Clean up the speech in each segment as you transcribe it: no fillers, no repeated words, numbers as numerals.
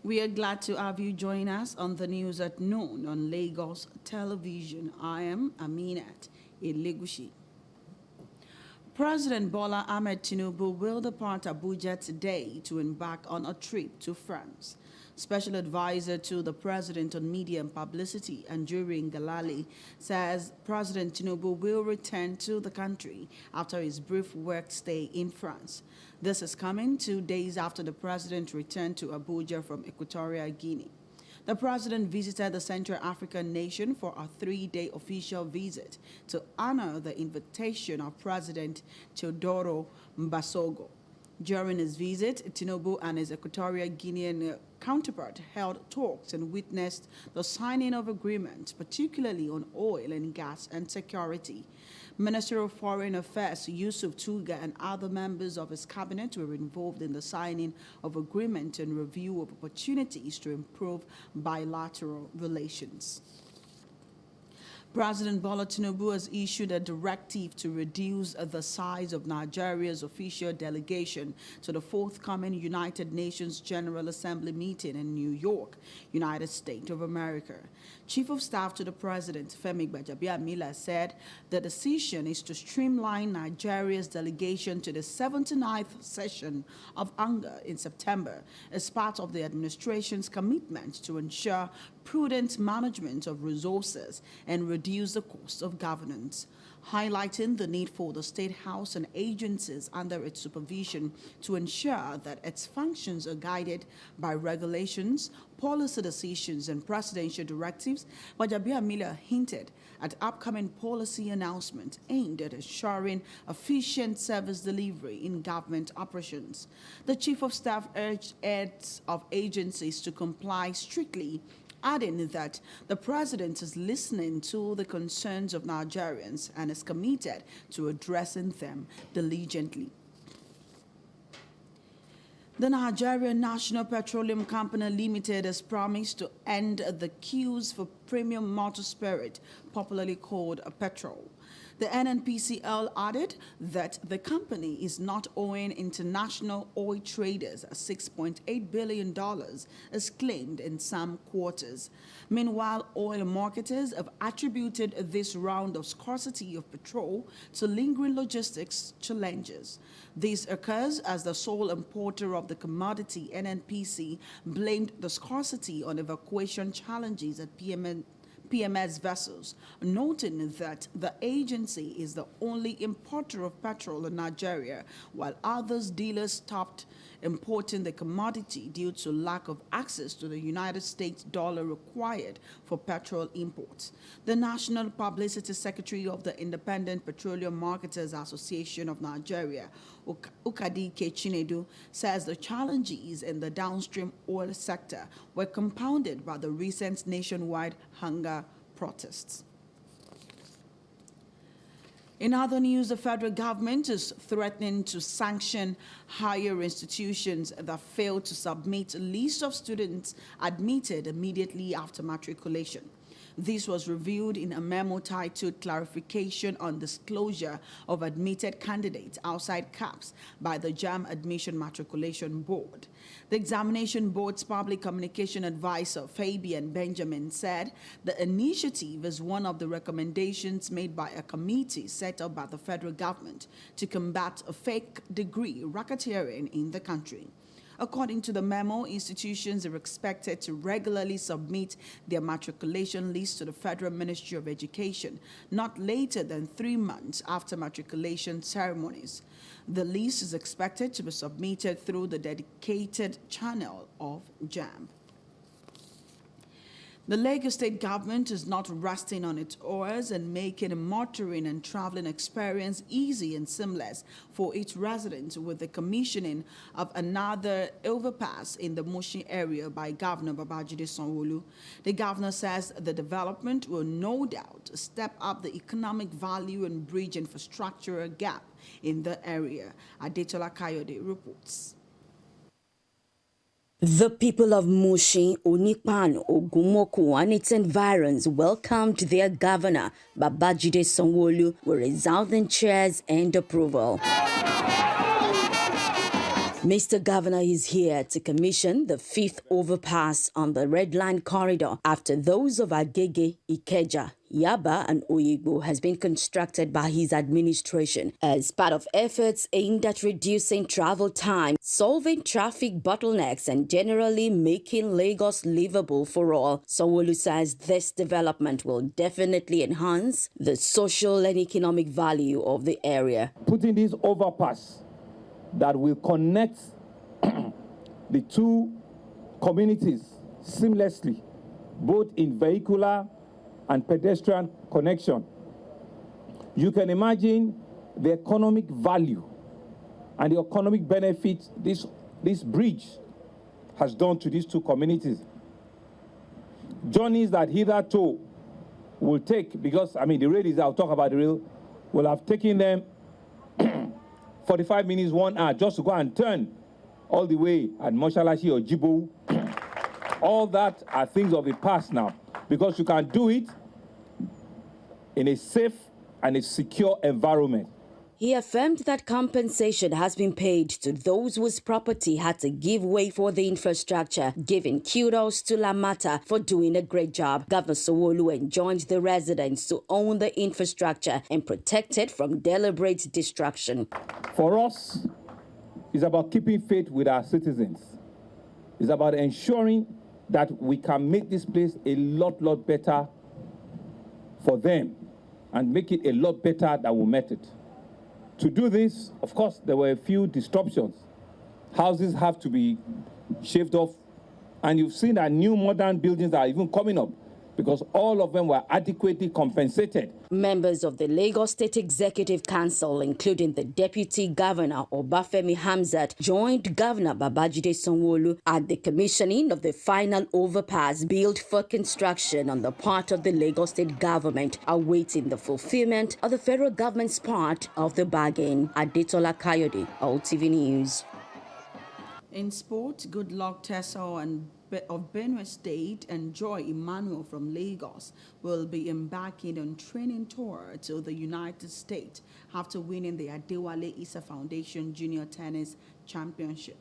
We are glad to have you join us on the news at noon on Lagos Television. I am Aminat Elegushi. President Bola Ahmed Tinubu will depart Abuja today to embark on a trip to France. Special advisor to the president on media and publicity, Anjorin Galali, says President Tinubu will return to the country after his brief work stay in France. This is coming 2 days after the president returned to Abuja from Equatorial Guinea. The president visited the Central African nation for a 3-day official visit to honor the invitation of President Teodoro Mbasogo. During his visit, Tinubu and his Equatorial Guinean counterpart held talks and witnessed the signing of agreements, particularly on oil and gas and security. Minister of Foreign Affairs Yusuf Tuga and other members of his cabinet were involved in the signing of agreement and review of opportunities to improve bilateral relations. President Bola Tinubu has issued a directive to reduce the size of Nigeria's official delegation to the forthcoming United Nations General Assembly meeting in New York, United States of America. Chief of Staff to the President, Femi Gbajabiamila, said the decision is to streamline Nigeria's delegation to the 79th session of UNGA in September as part of the administration's commitment to ensure prudent management of resources and reduce the cost of governance, highlighting the need for the State House and agencies under its supervision to ensure that its functions are guided by regulations, policy decisions, and presidential directives. Gbajabiamila hinted at upcoming policy announcements aimed at ensuring efficient service delivery in government operations. The Chief of Staff urged heads of agencies to comply strictly, adding that the president is listening to the concerns of Nigerians and is committed to addressing them diligently. The Nigerian National Petroleum Company Limited has promised to end the queues for premium motor spirit, popularly called petrol. The NNPCL added that the company is not owing international oil traders $6.8 billion as claimed in some quarters. Meanwhile, oil marketers have attributed this round of scarcity of petrol to lingering logistics challenges. This occurs as the sole importer of the commodity, NNPC, blamed the scarcity on evacuation challenges at PMS vessels, noting that the agency is the only importer of petrol in Nigeria, while others dealers stopped importing the commodity due to lack of access to the United States dollar required for petrol imports. The National Publicity Secretary of the Independent Petroleum Marketers Association of Nigeria, Ukadike Chinedu, says the challenges in the downstream oil sector were compounded by the recent nationwide hunger protests. In other news, the federal government is threatening to sanction higher institutions that fail to submit a list of students admitted immediately after matriculation. This was revealed in a memo titled Clarification on Disclosure of Admitted Candidates Outside CAPS by the JAMB Admission Matriculation Board. The Examination Board's public communication advisor, Fabian Benjamin, said the initiative is one of the recommendations made by a committee set up by the federal government to combat a fake degree racketeering in the country. According to the memo, institutions are expected to regularly submit their matriculation list to the Federal Ministry of Education, not later than 3 months after matriculation ceremonies. The list is expected to be submitted through the dedicated channel of JAMB. The Lagos State government is not resting on its oars and making a motoring and traveling experience easy and seamless for its residents with the commissioning of another overpass in the Mushin area by Governor Babajide Sanwo-Olu. The governor says the development will no doubt step up the economic value and bridge infrastructural gap in the area. Adetola Kayode reports. The people of Mushin, Onipan, Ogumoku, and its environs welcomed their governor, Babajide Sanwo-Olu, with resounding cheers and approval. Mr. Governor is here to commission the fifth overpass on the Red Line corridor after those of Agege, Ikeja, Yaba and Oyigbo has been constructed by his administration as part of efforts aimed at reducing travel time, solving traffic bottlenecks and generally making Lagos livable for all. Sanwo-Olu says this development will definitely enhance the social and economic value of the area. Putting this overpass that will connect the two communities seamlessly, both in vehicular and pedestrian connection. You can imagine the economic value and the economic benefits this bridge has done to these two communities. Journeys that hitherto will take, because, the rail is, I'll talk about the rail, will have taken them 45 minutes, 1 hour, just to go and turn all the way at Moshalashi or Jibo. All that are things of the past now, because you can do it in a safe and a secure environment. He affirmed that compensation has been paid to those whose property had to give way for the infrastructure, giving kudos to Lamata for doing a great job. Governor Sanwo-Olu enjoined the residents to own the infrastructure and protect it from deliberate destruction. For us, it's about keeping faith with our citizens. It's about ensuring that we can make this place a lot better for them and make it a lot better than we met it. To do this, of course, there were a few disruptions. Houses have to be shaved off, and you've seen that new modern buildings are even coming up because all of them were adequately compensated. Members of the Lagos State Executive Council, including the Deputy Governor Obafemi Hamzat, joined Governor Babajide Sanwo-Olu at the commissioning of the final overpass built for construction on the part of the Lagos State government, awaiting the fulfillment of the federal government's part of the bargain. Adetola Kayode, OTV News. In sport, Goodluck Teso of Benue State and Joy Emmanuel from Lagos will be embarking on training tour to the United States after winning the Adewale Issa Foundation Junior Tennis Championship.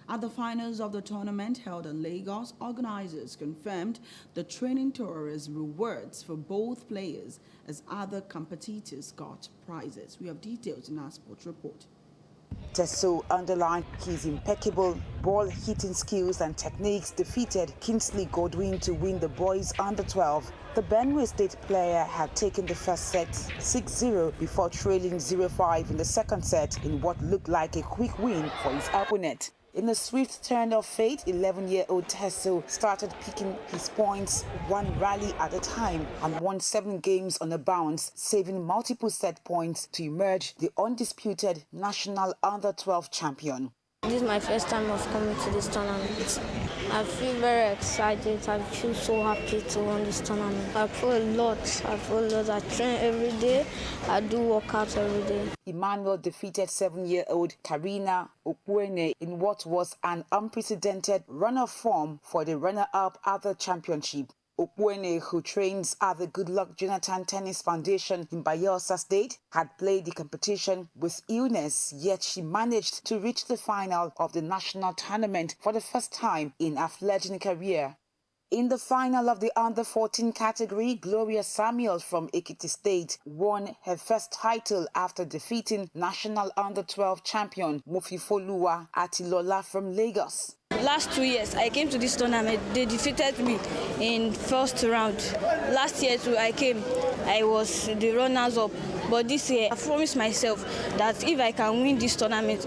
At the finals of the tournament held in Lagos, organizers confirmed the training tour is rewards for both players as other competitors got prizes. We have details in our sports report. Teso underlined his impeccable ball-hitting skills and techniques defeated Kingsley Godwin to win the boys under-12. The Benue State player had taken the first set 6-0 before trailing 0-5 in the second set in what looked like a quick win for his opponent. In a swift turn of fate, 11-year-old Teso started picking his points one rally at a time and won 7 games on a bounce, saving multiple set points to emerge the undisputed national under-12 champion. This is my first time of coming to this tournament. I feel very excited. I feel so happy to win this tournament. I feel a lot. I train every day. I do workouts every day. Emmanuel defeated 7-year-old Karina Okwuene in what was an unprecedented run-of form for the runner-up at the championship. Okwuene, who trains at the Goodluck Jonathan Tennis Foundation in Bayelsa State, had played the competition with illness, yet she managed to reach the final of the national tournament for the first time in her fledgling career. In the final of the under-14 category, Gloria Samuel from Ekiti State won her first title after defeating national under-12 champion Mofifoluwa Atilola from Lagos. Last 2 years, I came to this tournament. They defeated me in first round. Last year too, I was the runners-up. But this year, I promised myself that if I can win this tournament,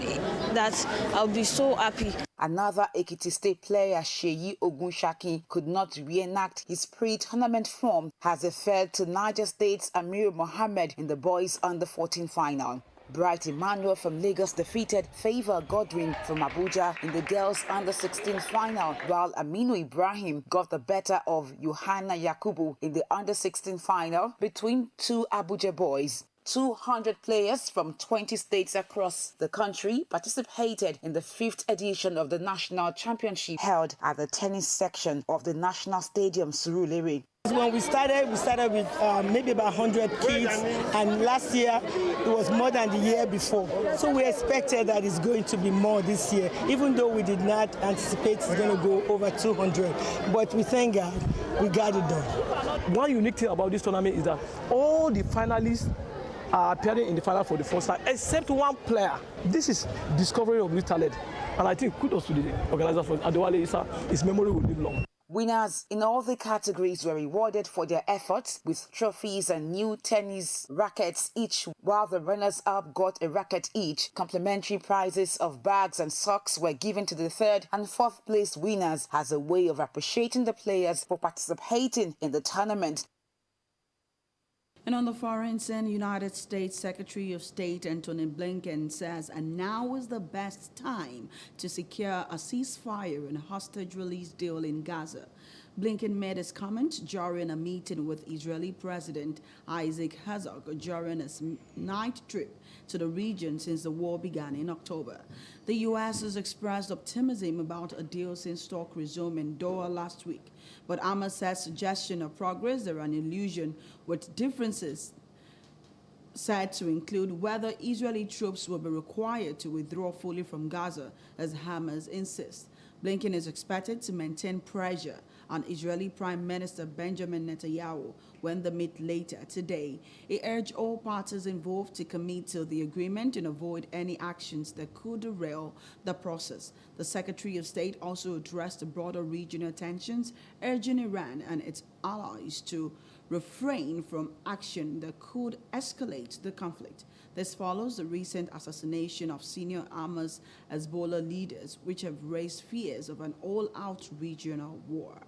that I'll be so happy. Another Ekiti State player, Sheyi Ogunshaki, could not reenact his pre-tournament form as he fell to Niger State's Amir Mohammed in the boys under-14 final. Bright Emmanuel from Lagos defeated Favor Godwin from Abuja in the girls under-16 final, while Aminu Ibrahim got the better of Yohana Yakubu in the under-16 final between two Abuja boys. 200 players from 20 states across the country participated in the 5th edition of the National Championship held at the tennis section of the National Stadium Surulere. When we started with maybe about 100 kids, and last year it was more than the year before. So we expected that it's going to be more this year, even though we did not anticipate it's going to go over 200. But we thank God we got it done. One unique thing about this tournament is that all the finalists are appearing in the final for the first time, except one player. This is discovery of new talent, and I think kudos to the organizers for Adewale Issa. His memory will live long. Winners in all the categories were rewarded for their efforts with trophies and new tennis rackets each, while the runners-up got a racket each. Complimentary prizes of bags and socks were given to the third and fourth place winners as a way of appreciating the players for participating in the tournament. And on the foreign scene, United States Secretary of State Antony Blinken says, and now is the best time to secure a ceasefire and hostage release deal in Gaza. Blinken made his comment during a meeting with Israeli President Isaac Herzog during his night trip to the region since the war began in October. The U.S. has expressed optimism about a deal since talk resumed in Doha last week. But Hamas says suggestions of progress are an illusion, with differences said to include whether Israeli troops will be required to withdraw fully from Gaza, as Hamas insists. Blinken is expected to maintain pressure on Israeli Prime Minister Benjamin Netanyahu when they meet later today. He urged all parties involved to commit to the agreement and avoid any actions that could derail the process. The Secretary of State also addressed the broader regional tensions, urging Iran and its allies to refrain from action that could escalate the conflict. This follows the recent assassination of senior Hamas Hezbollah leaders, which have raised fears of an all-out regional war.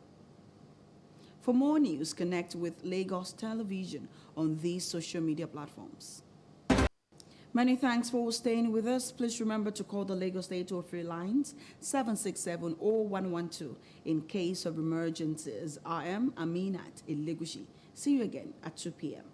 For more news, connect with Lagos Television on these social media platforms. Many thanks for staying with us. Please remember to call the Lagos State toll-free lines 767-0112 in case of emergencies. I am Aminat Elegushi. See you again at 2 p.m.